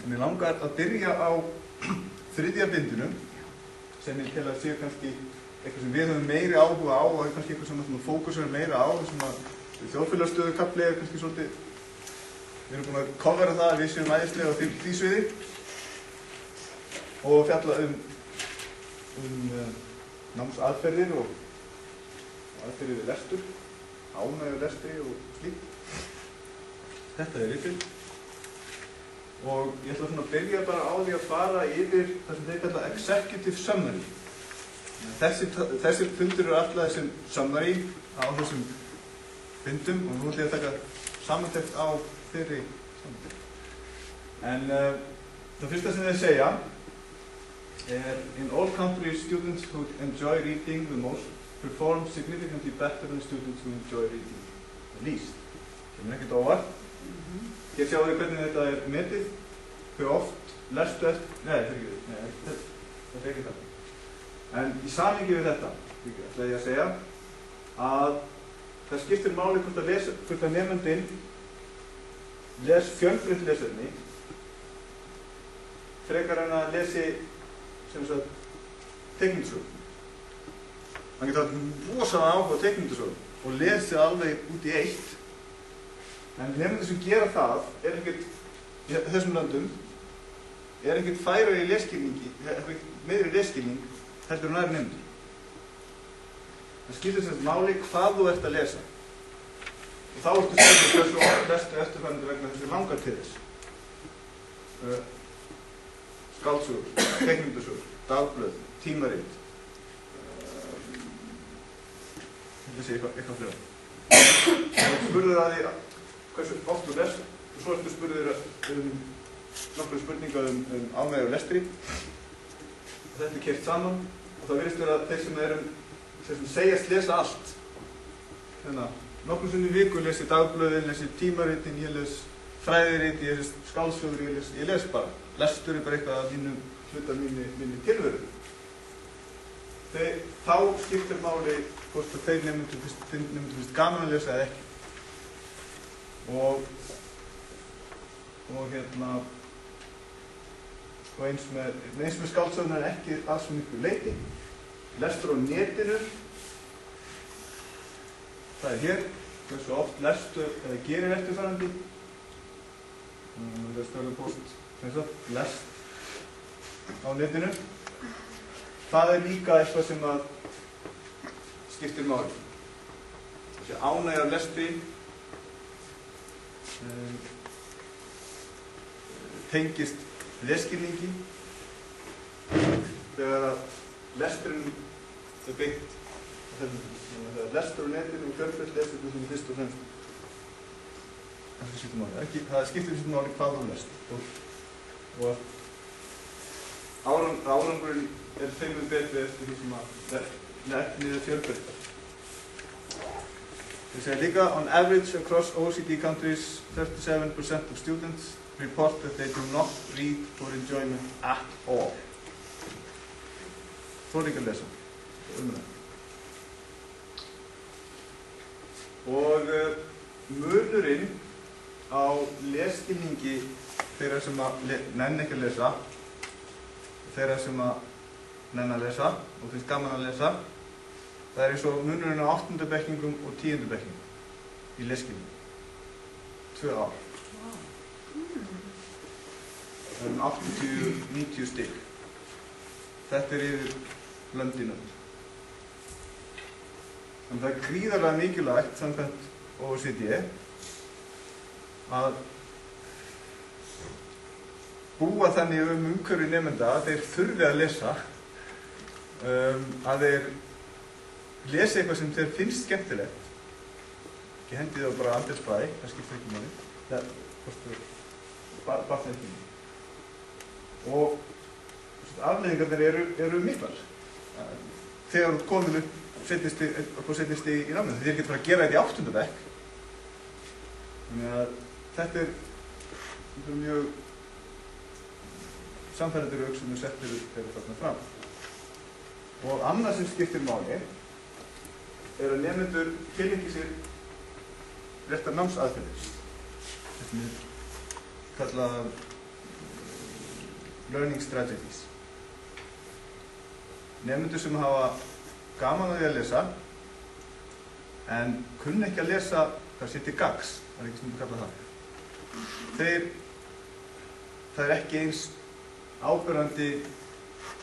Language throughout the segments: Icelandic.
Mér langar að byrja á þriðja bindinu sem ég tel að sé kannski eitthvað sem við höfum meiri áhuga á og kannski eitthvað sem fókusum meira á þessum að þjóðfélagsstöðukafli er kannski svolítið við erum búin að covera það að við séum æðislega á því sviði og fjalla námsaðferðir og aðferðir við lestur ánægju lestri og slíkt. Þetta er riffil og ég ætla svona að byrja bara á því að fara yfir það sem þeir kalla executive summary. Þessir fundur eru alltaf þessum summary á þessum fundum og nú ætla ég að taka samantekt á þeirri samantekt. En það fyrsta sem þeir segja er in all countries students who enjoy reading the most perform significantly better than students who enjoy reading the least. Það er ekkert óvart. Hér sjáum við hvernig þetta er metið, hver oft lestu eftir, þetta er ekki það. En í samhengi við þetta, ætla ég að segja að það skiptir máli hvort að nemandinn les fjölbreytt lesefni frekar en að lesi sem sagt teikmyndasögu. Hann getur haft rosalega áhuga á teikmyndasögu og lesi alveg út í eitt. En nemendur sem gera það er ekkert, í þessum löndum, er ekkert færari í lesskilningi, meiri lesskilning heldur en aðrir nemendur. Það skiptir sem sagt máli hvað þú ert að lesa. Og þá ertu spurning hversu oft lestu eftirfarandi vegna þessi langar til þess. Skáldsögur, teikmyndasögur, dagblöð, tímarit. Þetta sé eitthvað fleira. Það spurður að því hversu oft þú lest og svo ertu spurður nokkru spurninga ánægju lestri og þetta er keyrt saman og það virðist vera að þeir sem segjast lesa allt nokkrum sinnum í viku lesi dagblöðin, lesi tímaritin, ég les fræðirit, ég les skáldsögur, ég les bara lestur er bara eitthvað að hluta minni tilveru. Þá skiptir máli hvort að þeir nemendur finnst gaman að lesa eða ekki. Og eins með skáldsöguna er ekki að svo miklu leyti. Lestur á netinu, það er hér, hversu oft lestu eða gerir eftirfarandi. Lestur alveg post, lest á netinu. Það er líka eitthvað sem að skiptir máli. Þessi ánægja lestri tengist lesskilningi þegar að lesturinn er byggt þegar lestur á netinu og fjölbreytt lestur sem er fyrst og fremst það skiptir máli það skiptir fyrst máli hvað þú lest og árangurinn er þeimur betri eftir því sem að efnið er fjölbreytt. They say líka, on average across OECD countries, 37% of students report that they do not read for enjoyment at all. Þorði ekki að lesa. Og munurinn á lesskilningi þeirra sem að nenni ekki að lesa og þeirra sem að nenni að lesa og finnst gaman að lesa það er eins og munurinn á 8. bekkingum og 10. bekkingum í lesskilningi. 2 ár. Það er 80-90 stig. Þetta er yfir löndinu. Þannig það er gríðarlega mikilvægt samkvæmt OECD að búa þannig umhverfi nemenda að þeir þurfi að lesa að þeir lesi eitthvað sem þeir finnst skemmtilegt ekki hendið þá bara andelsbræði það skiptir ekki máli bara ekki og afleiðingarnir eru miklar þegar þú komið upp setjast í námið þeir geta bara að gera þetta í 8. bekk þannig að þetta er mjög samfærandi rauk sem settir þarna fram og annað sem skiptir máli er að nemendur tilengja sér réttar námsaðferðir. Þetta er kallað learning strategies. Nemendur sem hafa gaman að því að lesa en kunna ekki að lesa hvað sé til gagns, það ekki stundum kallað það. Það ekki eins áberandi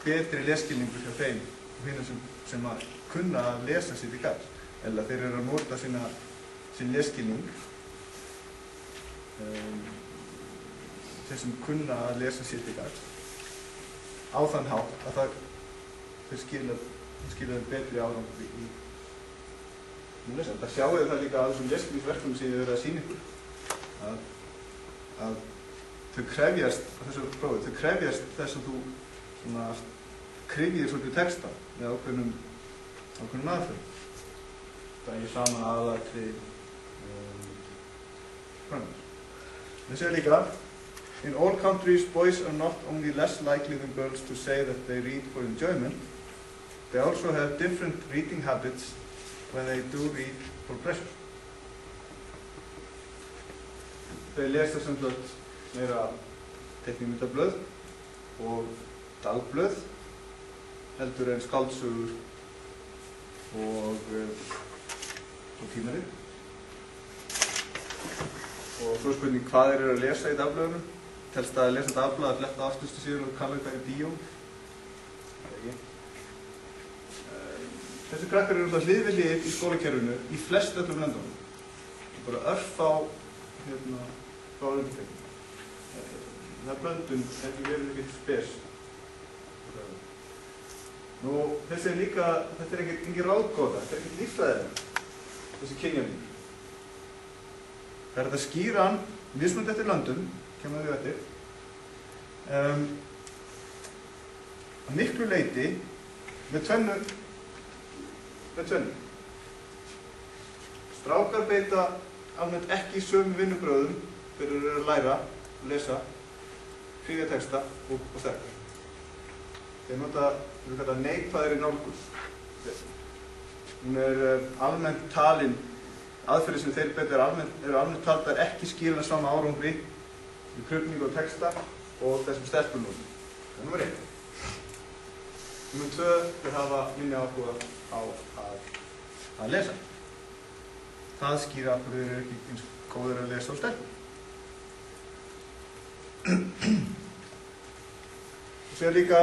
betri lesskilningur hjá þeim og hinum sem að kunna að lesa sér til gagns, eða þeir eru að nota sinn lesskilning, þeir sem kunna að lesa sér til gagns á þann hátt að þeir skila þeim betri árangur í lesa. Það sjáu það líka á þessum lesskilningsverkefnum sem ég hef verið að sýna ykkur, að þau krefjast, á þessu prófi, þau krefjast þess að þú kryfjir svolítið texta með ákveðnum aðferðum. Það er sama aðalatriði framins. Það segir líka, in all countries, boys are not only less likely than girls to say that they read for enjoyment, they also have different reading habits when they do read for pleasure. Þeir lesa sem sagt meira teiknimyndablöð og dagblöð heldur en skáldsögur og tímarit. Og svo spurning hvað þeir eru að lesa í dagblöðunum. Telst það að lesa dagblöð að fletta aftustu síður og kalla eitthvað í bíó? Það ekki. Þessi krakkar eru alltaf hlið við hlið í skólakerfinu í flest öllum löndunum. Bara örfá frá undirteknum. Það blöndun ekki verið ekkert spes. Nú, þetta er engin ráðgáta, þetta er ekkert líffræðilegt, þessi kynjalíf. Það er hægt að skýra hann mismunandi eftir löndum, kemur það eftir, að miklu leyti með tvennu. Strákar beita almennt ekki sömu vinnubrögðum fyrir að læra, lesa, skrifa texta og sterkar. Þeir nota neikvæðri nálgun. Hún almennt talin, aðferðir sem þeir beita eru almennt taldar ekki skila sama árangri í krufningu og texta og þessum stelpum notum. Það er númer 1. Númer 2, þeir hafa minni áhuga á að lesa. Það skýra af hverju þeir eru ekki eins góðir að lesa á stelpum. Og sér líka,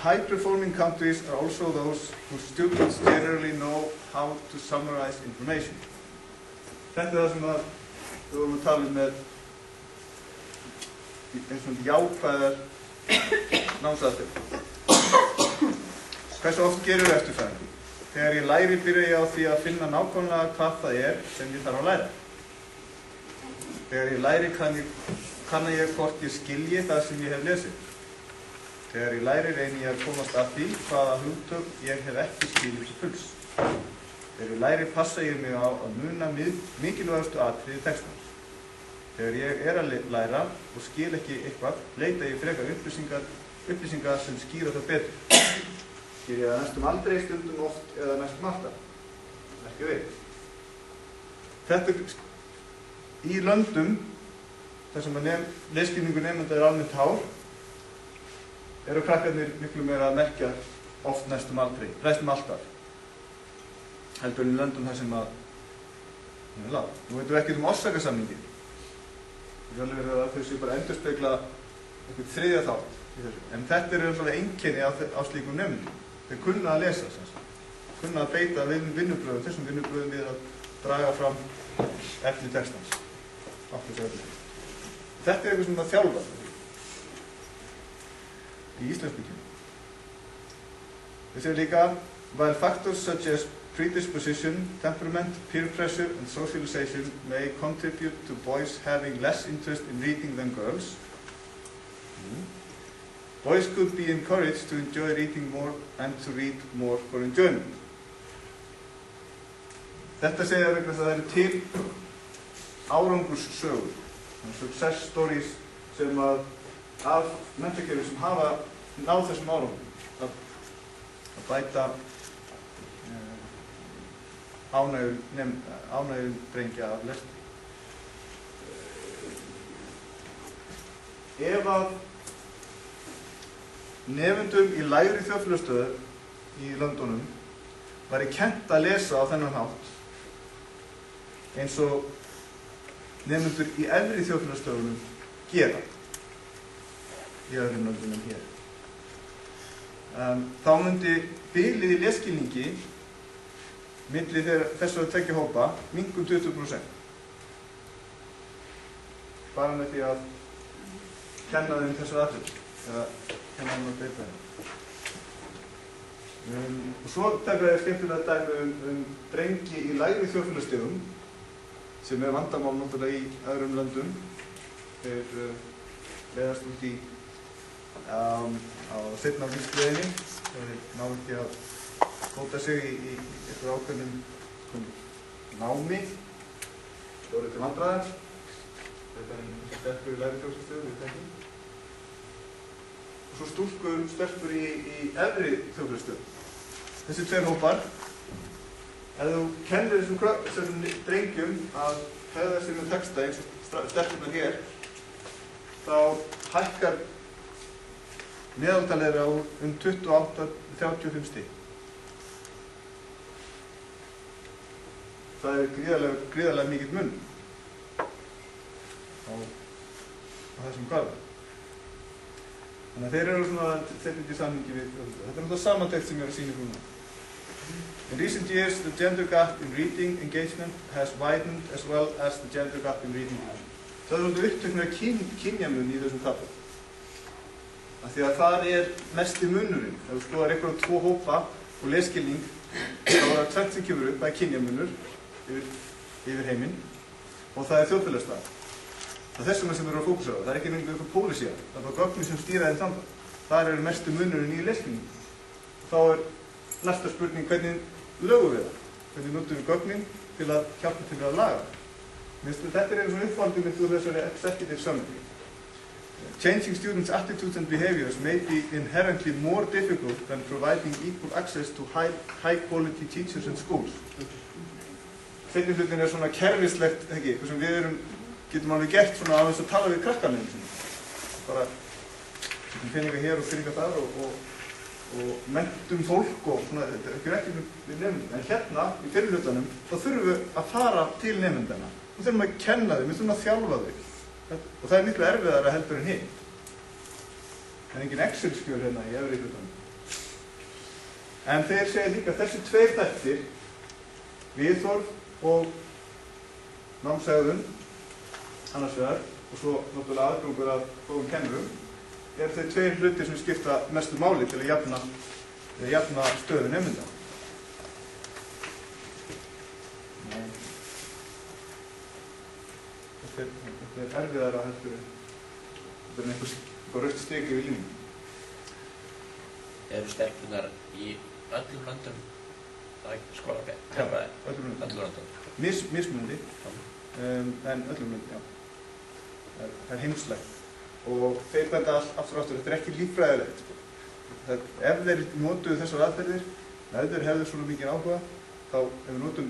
high-performing countries are also those whose students generally know how to summarize information. Þetta er það sem við vorum að tala með eins og jákvæðar námsaðferðir. Hversu oft gerur eftirfræðingu? Þegar ég læri byrja ég á því að finna nákvæmlega hvað það er sem ég þarf að læra. Þegar ég læri kanna ég hvort ég skilji það sem ég hef lesið. Þegar ég læri reyni ég að komast að því hvaða hugtök ég hef ekki skilið til fulls. Þegar ég læri passa ég mig á að muna mikilvægastu atriði textans. Þegar ég að læra og skil ekki eitthvað, leita ég frekar upplýsingar sem skýra það betur. Skýr ég það næstum aldrei, stundum oft eða næstum alltaf. Ekki veit. Þetta í löndum, þar sem lesskilningur nemenda er almennt hár, eru krakkarnir miklu meira að merkja oft næstum aldrei, næstum alltaf. Heldur en í löndum þar sem að hún er lág. Nú veitum við ekkert orsakasamningin. Það er alveg verið að þau séu bara endurspegla eitthvað þriðja þátt í þessu. En þetta er alveg einkenni á slíkum nemendum. Þeir kunna að lesa, kunna að beita vinnubröðum, þessum vinnubröðum við að draga fram efni textans. Þetta er eitthvað sem það þjálfa í íslensku kynni. Þeir segja líka, while factors such as predisposition, temperament, peer pressure and socialization may contribute to boys having less interest in reading than girls, boys could be encouraged to enjoy reading more and to read more for enjoyment. Þetta segja vegna þess að það eru til árangurssögur, success stories sem af menntakerfum sem hafa náð þessum árangum. Að bæta ánægjum drengja af lestri. nemendum í lægri þjóðfélagsstöðu í löndunum væri kennt að lesa á þennan hátt eins og nemendur í efri þjóðfélagsstöðunum gera í öðrum löndum en hér. Þá myndi bilið í lesskilningi milli þessara tveggja hópa minnka 20%. Bara með því að kenna þeim þessar aðferðir, eða kenna þeim að beita þeim. Og svo taka ég skemmtilega dæmi drengi í lægri þjóðfélagsstigum, sem vandamál náttúrulega í öðrum löndum. Þeir leiðast út í á seinna lífsleiðinni, þeir ná ekki að fóta sig í einhver ákveðnum námi, það voru til vandræðar. Þetta stelpur í lægri þjóðfélagsstigum, við þekkjum. Og svo stelpur í efri þjóðfélagsstigum. Þessi tveir hópar, ef þú kennir þessum drengjum að hegða sér með texta eins og stelpurnar hér, þá hækkar meðaltalið þeirra um 28–35 stig. Það gríðarlega mikill mun á þessum hvarfi. Þannig að þeir eru svona setjandi í samhengi við þetta. Þetta er náttúrulega samantekt sem ég er að sýna núna. In recent years, the gender gap in reading engagement has widened as well as the gender gap in reading engagement. Það er svona upptöknir kynjamun í þessum kafla. Af því að það er mesti munurinn. Ef þú skoðar einhverja tvo hópa og lesskilning, þá er það tvennt sem kemur upp, það er kynjamunur yfir heiminn og það er þjóðfélagsstaða. Það er þessum sem við erum að fókusa á. Það er ekki einhver pólisía, það er bara gögnin sem stýra þeim samband. Það er mestu munurinn í lesskilning. Þá er næsta spurning hvernig lögum við það? Hvernig notum við gögnin til að hjálpa til að laga það? Þetta er einu svona uppfaldið mitt úr þessari executive summary. Changing students' attitudes and behaviors may be inherently more difficult than providing equal access to high-quality teachers and schools. Seinni hlutin er svona kerfislegt, ekki, eitthvað sem við getum alveg gert svona að þess að tala við krakkarnir. Bara setjum peninga hér og peninga þar og menntum fólk og svona, þetta er ekki við nefndum. En hérna, í fyrri hlutanum, þá þurfum við að fara til nefndana. Við þurfum að kenna þau, við þurfum að þjálfa þau. Og það er miklu erfiðara heldur en hinn. En engin Excel-skjöl hérna í efri hlutanum. En þeir segja líka að þessi tveir þættir, viðhorf og námshegðun, annars vegar, og svo náttúrulega aðgangur að góðum kennurum, eru þeir tveir hlutir sem skipta mestu máli til að jafna stöðu nemenda. Þetta er erfiðara heldur en einhver rautt strik yfir línum. Eru stelpunar í öllum löndum skóla betur? Já, öllum löndum. Mismunandi, en öllum löndum, já. Það er heimslegt. Og þeir benda aftur, þetta er ekki líffræðilegt. Ef þeir notuðu þessar aðferðir, ef þeir hefðu svona mikið áhuga, þá ef við notum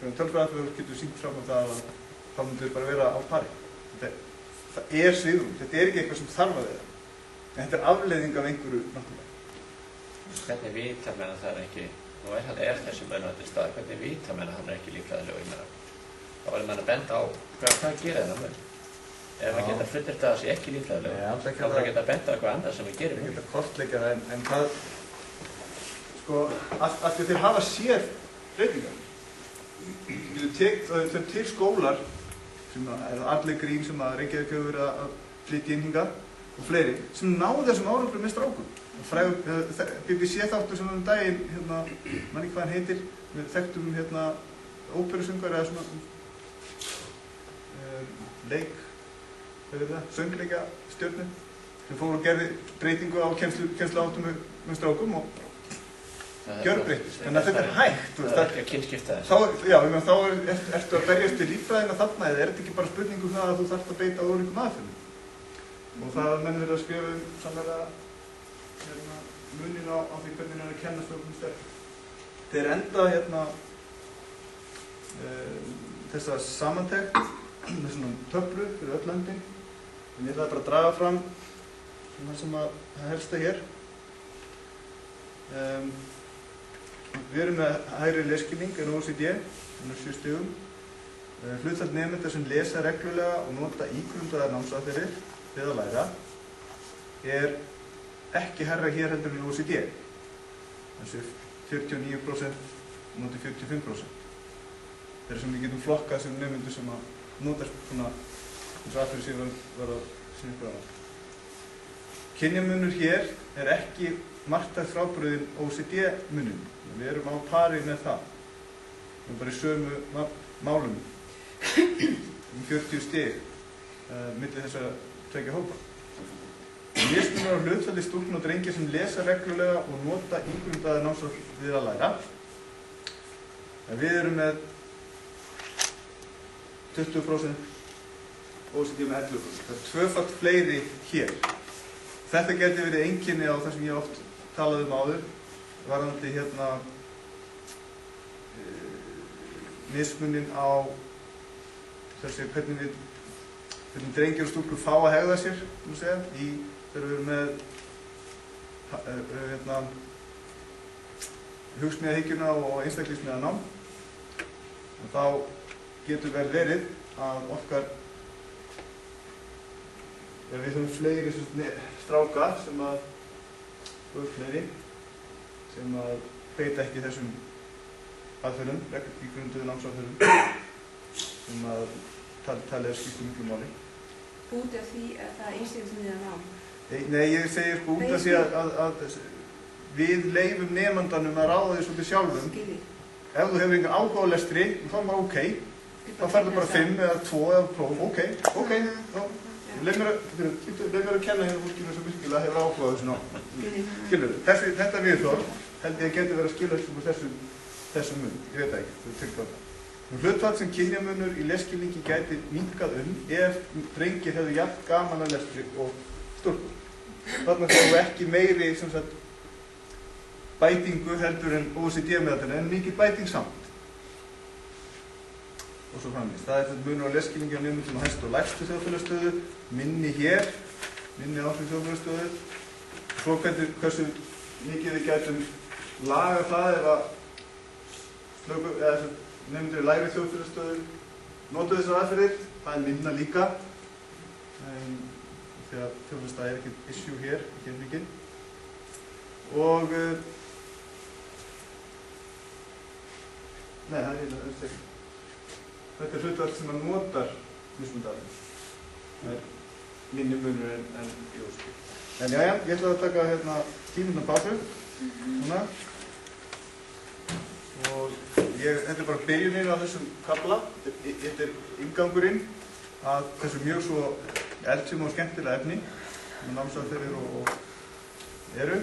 tölfræðaðferðir getum við sýnt fram á það að þá myndir við bara vera á pari. Það er svigrúm, þetta er ekki eitthvað sem þarf að vera. En þetta er afleiðing af einhverju náttúrulega. Hvernig vita menn að það er ekki, nú er þessi mönnandi stað, hvernig vita menn að hann er ekki líffræðilegur í meðan? Þá verður menn að benda á hvað gera það með. Ef maður getur fullyrt að það sé ekki líffræðilegur, þá verður að geta benda á eitthvað annað sem við gerum. Það geta kortleikja það, en það, sko, af því þeir hafa séð breytingar. Það er til skólar, sem er allir grín sem að Reykjavík hefur verið að flytja inn hingað og fleiri, sem náðu þessum árangri með strákum. BBC þáttur sem daginn, mann ekki hvað hann heitir, við þekktum óperusöngvar eða svona söngleikja stjörnu sem fór og gerði breytingu á kennsluháttum með strákum og gjörbreyttist. Þannig að þetta er hægt. Það er ekki að kynskipta þessu. Já, þá ertu að berjast við líffræðina þarna, eða er þetta ekki bara spurning um það að þú þarft að beita ólíkum aðferðum? Og það að menn verið að skrifa sannlega munin á því hvernig hann er að kenna strákum sterk. Þeir enda þessa samantekt með svona töflu fyrir öll löndin. Ég ætlaði bara að draga fram sem að helsta hér. Við erum með hægri lesskilning en OECD, 7 stigum. Hlutfall nemenda sem lesa reglulega og nota ígrundaðar námsaðferðir við að læra ekki hærra hér heldur en í OECD. Þessi 49% noti 45%. Það sem við getum flokkað sem nemendur sem að nota svona eins og aðferðir sem var að sinna ykkur á. Kynjamunur hér ekki marktækt frábrugðinn OECD-munum. Við erum á pari með það. Við erum bara í sömu málum. 40 stig milli þessara tveggja hópa. Mismunur á hlutfalli stúlkna og drengja sem lesa reglulega og nota ígrundaðar námsaðferðir við að læra. Við erum með 20%, OECD með 11%. Það tvöfalt fleiri hér. Þetta geti verið einkenni á það sem ég oft talaði áður, varðandi mismunin á hvernig drengir og stúlkur fá að hegða sér, þegar við erum með hugsmíðahyggjuna og einstaklingsmiðanám. Þá getur vel verið að okkar, við höfum fleiri stráka sem að beita ekki þessum aðferðum, ígrunduðu námsaðferðum sem að talið skipta miklu máli. Út af því að það einstaklingsmiðanám? Nei, ég segi út af því að við leyfum nemandanum að ráða því svolítið sjálfum. Ef þú hefur engan áhuga á lestri, þá er bara ok. Þá færðu bara 5 eða 2 eða próf, ok. Leif mér að kenna hérna fólkinu sem virkilega hefur áhuga á þessu námi. Þetta viðhorf held ég að geti verið að skila þessum mun. Ég veit það ekki, hlutfall sem kynjamunur í lesskilningi gæti minnkað ef drengir hefðu jafn gaman að lestri og stúlkur. Þarna fáum við ekki meiri bætingu heldur en OECD-meðaltali, en mikið bæting samt. Og svo framvegis. Það þetta munur á lesskilningi á nemendum á hæstu og lægstu þjóðfélagsstöðu, minni hér, minni áhrif þjóðfélagsstöðu. Svo hversu mikið við gætum laga það ef að nemendur í lægri þjóðfélagsstöðu notuðu þessar aðferðir, það minna líka. Þegar þjóðfélagsstaða ekkert issue hér, ekki mikið. Og nei, það ekki. Þetta hlutfall sem maður notar mismunandi. Það minni munur en OECD. En jæja, ég ætla að taka 10 mínútna pásu. Svona. Og þetta bara byrjunin á þessum kafla. Þetta inngangurinn að þessu mjög svo eldfim og skemmtilega efni sem námsaðferðir og eru.